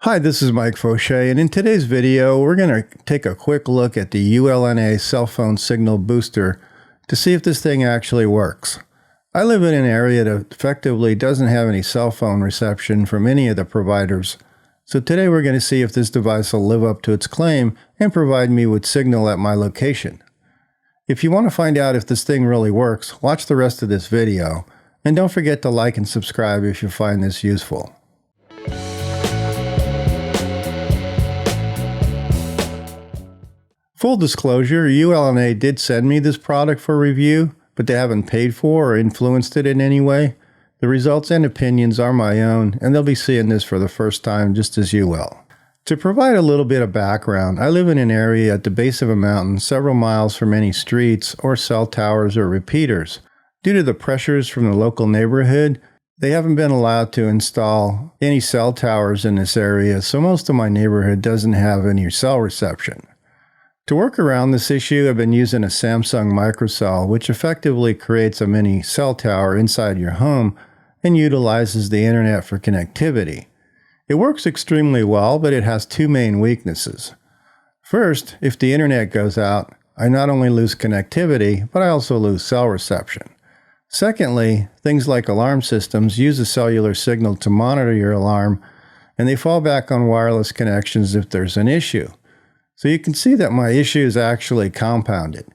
Hi, this is Mike Fauché, and in today's video, we're going to take a quick look at the ULNA cell phone signal booster to see if this thing actually works. I live in an area that effectively doesn't have any cell phone reception from any of the providers, so today we're going to see if this device will live up to its claim and provide me with signal at my location. If you want to find out if this thing really works, watch the rest of this video, and don't forget to like and subscribe if you find this useful. Full disclosure, ULNA did send me this product for review, but they haven't paid for or influenced it in any way. The results and opinions are my own, and they'll be seeing this for the first time just as you will. To provide a little bit of background, I live in an area at the base of a mountain several miles from any streets or cell towers or repeaters. Due to the pressures from the local neighborhood, they haven't been allowed to install any cell towers in this area, so most of my neighborhood doesn't have any cell reception. To work around this issue, I've been using a Samsung MicroCell, which effectively creates a mini cell tower inside your home and utilizes the internet for connectivity. It works extremely well, but it has two main weaknesses. First, if the internet goes out, I not only lose connectivity, but I also lose cell reception. Secondly, things like alarm systems use a cellular signal to monitor your alarm, and they fall back on wireless connections if there's an issue. So you can see that my issue is actually compounded.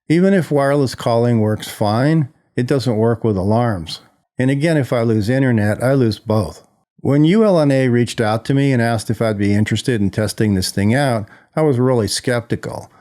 Even if wireless calling works fine, it doesn't work with alarms. And again, if I lose internet, I lose both. When ULNA reached out to me and asked if I'd be interested in testing this thing out, I was really skeptical.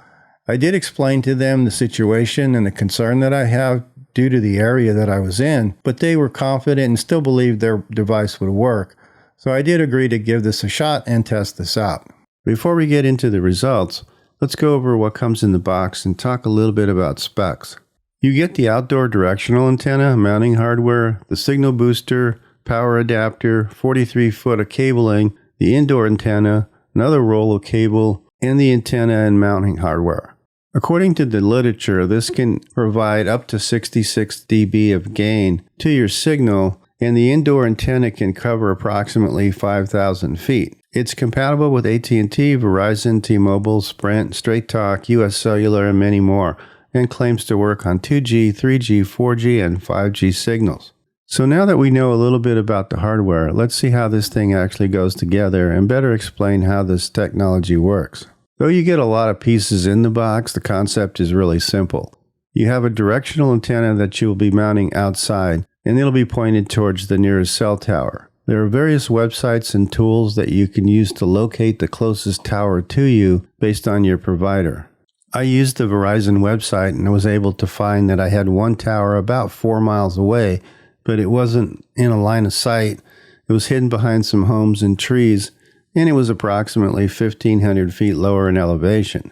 I did explain to them the situation and the concern that I have due to the area that I was in, but they were confident and still believed their device would work. So I did agree to give this a shot and test this out. Before we get into the results, let's go over what comes in the box and talk a little bit about specs. You get the outdoor directional antenna, mounting hardware, the signal booster, power adapter, 43-foot of cabling, the indoor antenna, another roll of cable, and the antenna and mounting hardware. According to the literature, this can provide up to 66 dB of gain to your signal, and the indoor antenna can cover approximately 5,000 feet. It's compatible with AT&T, Verizon, T-Mobile, Sprint, Straight Talk, US Cellular, and many more, and claims to work on 2G, 3G, 4G, and 5G signals. So now that we know a little bit about the hardware, let's see how this thing actually goes together and better explain how this technology works. Though you get a lot of pieces in the box, the concept is really simple. You have a directional antenna that you will be mounting outside, and it'll be pointed towards the nearest cell tower. There are various websites and tools that you can use to locate the closest tower to you based on your provider. I used the Verizon website and was able to find that I had one tower about 4 miles away, but it wasn't in a line of sight. It was hidden behind some homes and trees, and it was approximately 1,500 feet lower in elevation.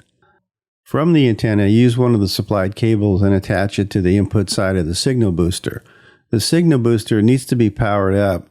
From the antenna, use one of the supplied cables and attach it to the input side of the signal booster. The signal booster needs to be powered up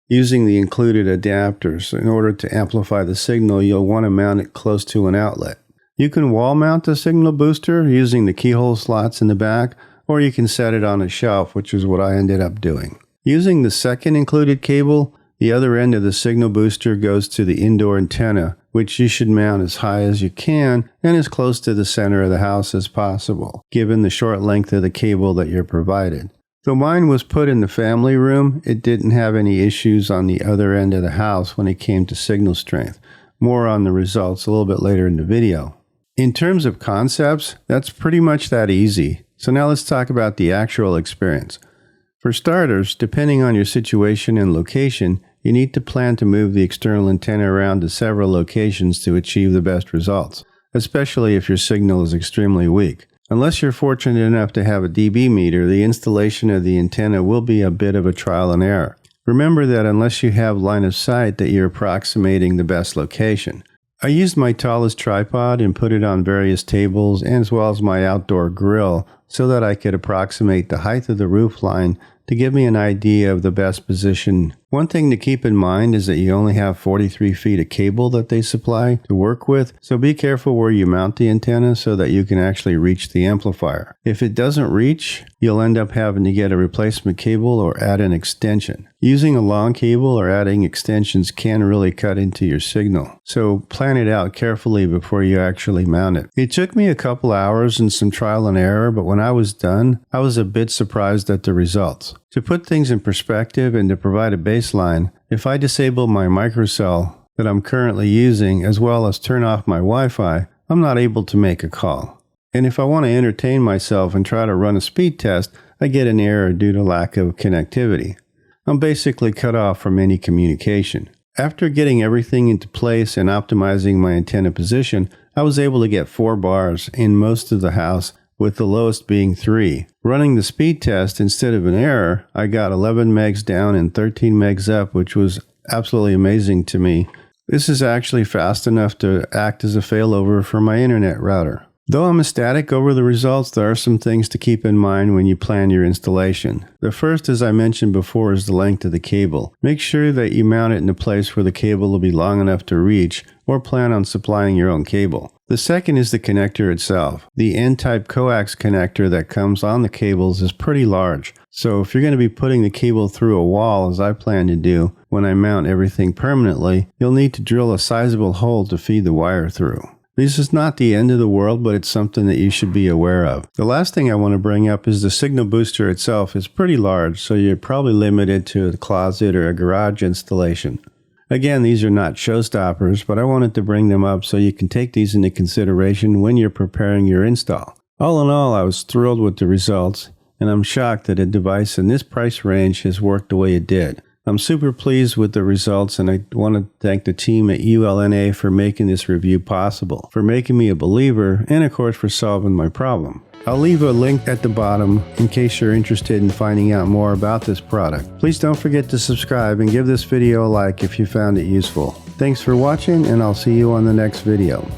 using the included adapters. In order to amplify the signal, you'll want to mount it close to an outlet. You can wall mount the signal booster using the keyhole slots in the back, or you can set it on a shelf, which is what I ended up doing. Using the second included cable, the other end of the signal booster goes to the indoor antenna, which you should mount as high as you can and as close to the center of the house as possible, given the short length of the cable that you're provided. Though mine was put in the family room, it didn't have any issues on the other end of the house when it came to signal strength. More on the results a little bit later in the video. In terms of concepts, that's pretty much that easy. So now let's talk about the actual experience. For starters, depending on your situation and location, you need to plan to move the external antenna around to several locations to achieve the best results, especially if your signal is extremely weak. Unless you're fortunate enough to have a dB meter, the installation of the antenna will be a bit of a trial and error. Remember that unless you have line of sight that you're approximating the best location. I used my tallest tripod and put it on various tables as well as my outdoor grill so that I could approximate the height of the roof line to give me an idea of the best position One thing to keep in mind is that you only have 43 feet of cable that they supply to work with, so be careful where you mount the antenna so that you can actually reach the amplifier. If it doesn't reach, you'll end up having to get a replacement cable or add an extension. Using a long cable or adding extensions can really cut into your signal, so plan it out carefully before you actually mount it. It took me a couple hours and some trial and error, but when I was done, I was a bit surprised at the results. To put things in perspective and to provide a baseline, if I disable my microcell that I'm currently using as well as turn off my Wi-Fi, I'm not able to make a call. And if I want to entertain myself and try to run a speed test, I get an error due to lack of connectivity. I'm basically cut off from any communication. After getting everything into place and optimizing my antenna position, I was able to get 4 bars in most of the house, with the lowest being 3. Running the speed test instead of an error, I got 11 megs down and 13 megs up, which was absolutely amazing to me. This is actually fast enough to act as a failover for my internet router. Though I'm ecstatic over the results, there are some things to keep in mind when you plan your installation. The first, as I mentioned before, is the length of the cable. Make sure that you mount it in a place where the cable will be long enough to reach, or plan on supplying your own cable. The second is the connector itself. The N-type coax connector that comes on the cables is pretty large, so if you're going to be putting the cable through a wall, as I plan to do when I mount everything permanently, you'll need to drill a sizable hole to feed the wire through. This is not the end of the world, but it's something that you should be aware of. The last thing I want to bring up is the signal booster itself is pretty large, so you're probably limited to a closet or a garage installation. Again, these are not showstoppers, but I wanted to bring them up so you can take these into consideration when you're preparing your install. All in all, I was thrilled with the results, and I'm shocked that a device in this price range has worked the way it did. I'm super pleased with the results, and I want to thank the team at ULNA for making this review possible, for making me a believer, and of course for solving my problem. I'll leave a link at the bottom in case you're interested in finding out more about this product. Please don't forget to subscribe and give this video a like if you found it useful. Thanks for watching, and I'll see you on the next video.